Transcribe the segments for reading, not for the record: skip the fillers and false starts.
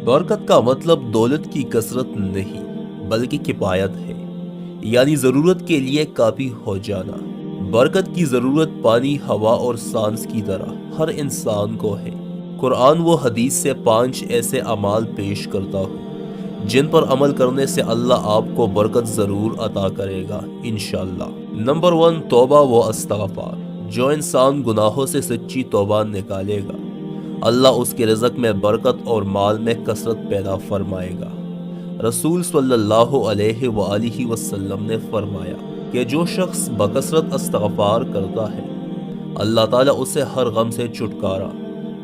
برکت کا مطلب دولت کی کثرت نہیں بلکہ کفایت ہے، یعنی ضرورت کے لیے کافی ہو جانا۔ برکت کی ضرورت پانی، ہوا اور سانس کی طرح ہر انسان کو ہے۔ قرآن و حدیث سے 5 ایسے اعمال پیش کرتا ہوں جن پر عمل کرنے سے اللہ آپ کو برکت ضرور عطا کرے گا انشاءاللہ۔ نمبر 1، توبہ و استغفار۔ جو انسان گناہوں سے سچی توبہ نکالے گا، اللہ اس کے رزق میں برکت اور مال میں کثرت پیدا فرمائے گا۔ رسول صلی اللہ علیہ وآلہ وسلم نے فرمایا کہ جو شخص بکثرت استغفار کرتا ہے، اللہ تعالیٰ اسے ہر غم سے چھٹکارا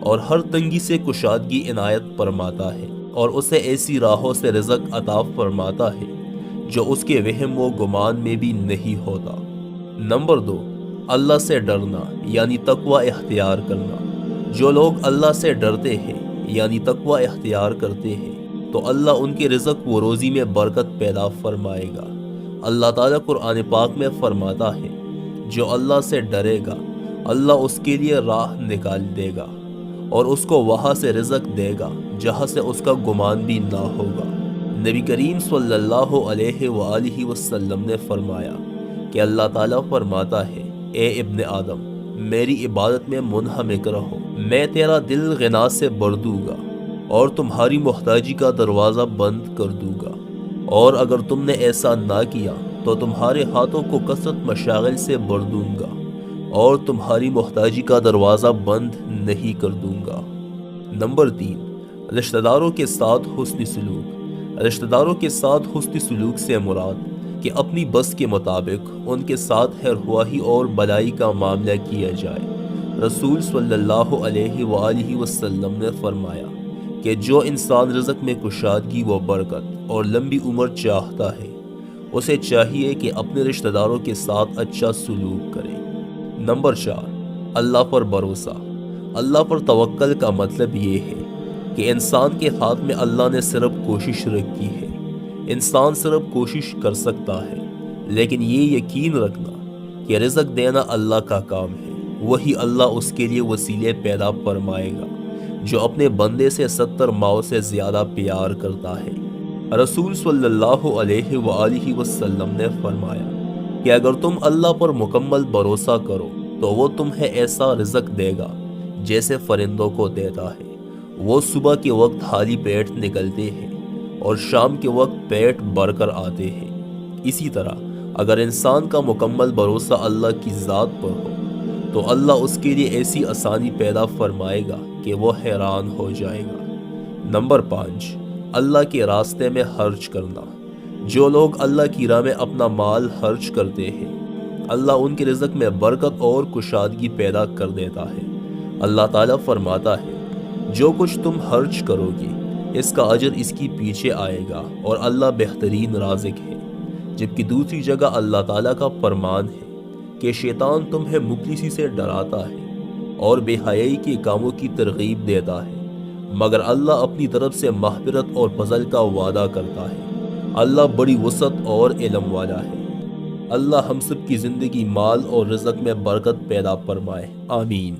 اور ہر تنگی سے کشادگی عنایت فرماتا ہے، اور اسے ایسی راہوں سے رزق عطا فرماتا ہے جو اس کے وہم و گمان میں بھی نہیں ہوتا۔ نمبر 2، اللہ سے ڈرنا یعنی تقوی اختیار کرنا۔ جو لوگ اللہ سے ڈرتے ہیں یعنی تقوی اختیار کرتے ہیں تو اللہ ان کے رزق و روزی میں برکت پیدا فرمائے گا۔ اللہ تعالیٰ قرآن پاک میں فرماتا ہے، جو اللہ سے ڈرے گا اللہ اس کے لیے راہ نکال دے گا اور اس کو وہاں سے رزق دے گا جہاں سے اس کا گمان بھی نہ ہوگا۔ نبی کریم صلی اللہ علیہ وآلہ وسلم نے فرمایا کہ اللہ تعالیٰ فرماتا ہے، اے ابن آدم، میری عبادت میں منہمک رہو، میں تیرا دل غنا سے بھر دوں گا اور تمہاری محتاجی کا دروازہ بند کر دوں گا، اور اگر تم نے ایسا نہ کیا تو تمہارے ہاتھوں کو کثرت مشاغل سے بھر دوں گا اور تمہاری محتاجی کا دروازہ بند نہیں کر دوں گا۔ نمبر 3، رشتہ داروں کے ساتھ حسن سلوک۔ رشتہ داروں کے ساتھ حسن سلوک سے مراد کہ اپنی بس کے مطابق ان کے ساتھ خیر خواہی اور بلائی کا معاملہ کیا جائے۔ رسول صلی اللہ علیہ وآلہ وسلم نے فرمایا کہ جو انسان رزق میں کشادگی و برکت اور لمبی عمر چاہتا ہے، اسے چاہیے کہ اپنے رشتہ داروں کے ساتھ اچھا سلوک کرے۔ نمبر 4، اللہ پر بھروسہ۔ اللہ پر توکل کا مطلب یہ ہے کہ انسان کے ہاتھ میں اللہ نے صرف کوشش رکھی ہے۔ انسان صرف کوشش کر سکتا ہے، لیکن یہ یقین رکھنا کہ رزق دینا اللہ کا کام ہے، وہی اللہ اس کے لیے وسیلے پیدا فرمائے گا جو اپنے بندے سے 70 ماؤں سے زیادہ پیار کرتا ہے۔ رسول صلی اللہ علیہ وآلہ وسلم نے فرمایا کہ اگر تم اللہ پر مکمل بھروسہ کرو تو وہ تمہیں ایسا رزق دے گا جیسے فرندوں کو دیتا ہے۔ وہ صبح کے وقت خالی پیٹ نکلتے ہیں اور شام کے وقت پیٹ بھر کر آتے ہیں۔ اسی طرح اگر انسان کا مکمل بھروسہ اللہ کی ذات پر ہو تو اللہ اس کے لیے ایسی آسانی پیدا فرمائے گا کہ وہ حیران ہو جائے گا۔ نمبر 5، اللہ کے راستے میں خرچ کرنا۔ جو لوگ اللہ کی راہ میں اپنا مال خرچ کرتے ہیں، اللہ ان کے رزق میں برکت اور کشادگی پیدا کر دیتا ہے۔ اللہ تعالیٰ فرماتا ہے، جو کچھ تم خرچ کرو گے اس کا اجر اس کی پیچھے آئے گا اور اللہ بہترین رازق ہے۔ جبکہ دوسری جگہ اللہ تعالیٰ کا فرمان ہے کہ شیطان تمہیں مفلسی سے ڈراتا ہے اور بے حیائی کے کاموں کی ترغیب دیتا ہے، مگر اللہ اپنی طرف سے مغفرت اور فضل کا وعدہ کرتا ہے۔ اللہ بڑی وسعت اور علم والا ہے۔ اللہ ہم سب کی زندگی، مال اور رزق میں برکت پیدا فرمائے، آمین۔